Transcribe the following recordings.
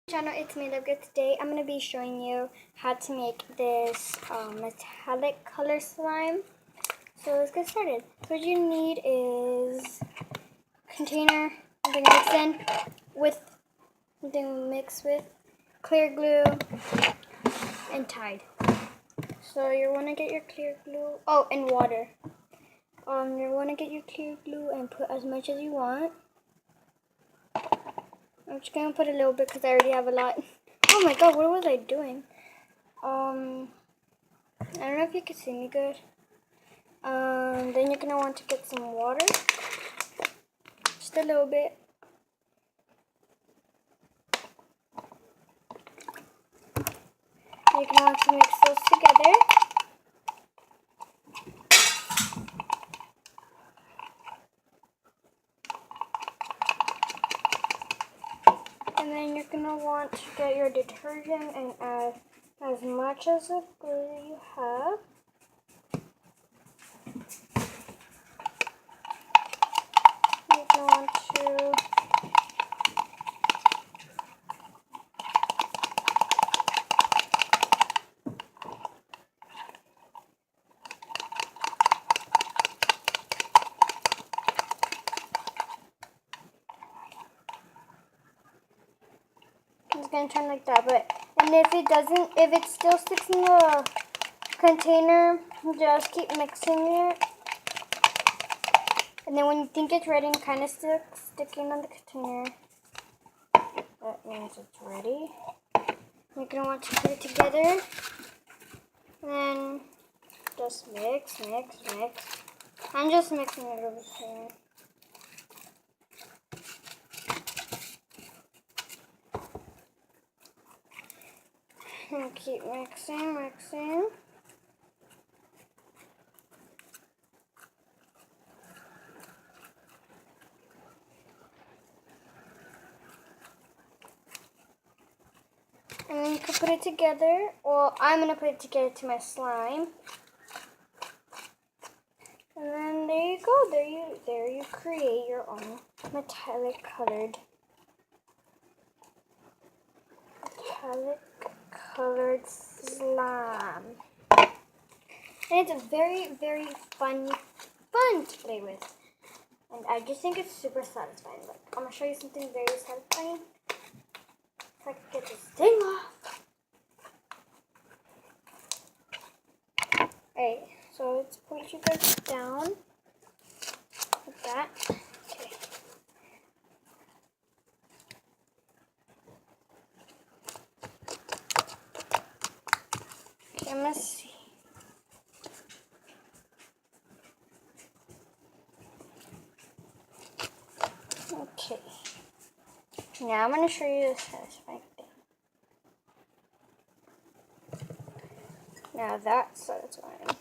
Channel, it's me, Love Good. Today I'm going to be showing you how to make this metallic color slime. So let's get started. So what you need is a container, something mixed with clear glue and Tide. So you want to get your clear glue, and water. You want to get your clear glue and put as much as you want. I'm just going to put a little bit because I already have a lot. Oh my god, what was I doing? I don't know if you can see me good. Then you're going to want to get some water. Just a little bit. You're going to want to mix those together. And then you're going to want to get your detergent and add as much as the glue you have. You're going to want to it's going to turn like that, and if it still sticks in the container, just keep mixing it. And then when you think it's ready and kind of sticking on the container, that means it's ready. You're going to want to put it together. And then just mix. I'm just mixing it over here. And keep mixing. And then you can put it together. Well, I'm going to put it together to my slime. And then there you go. There you create your own metallic colored slime. And it's very, very fun to play with. And I just think it's super satisfying. Like, I'm going to show you something very satisfying. If I can get this thing off. Alright, so let's put you guys down. Like that. Okay. Okay, I'm going to see. Okay. Now I'm going to show you the satisfying thing. Now that's satisfying.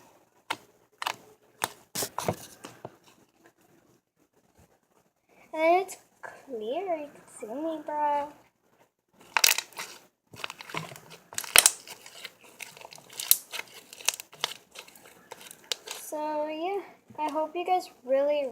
And it's clear. You can see me, bro. So yeah, I hope you guys really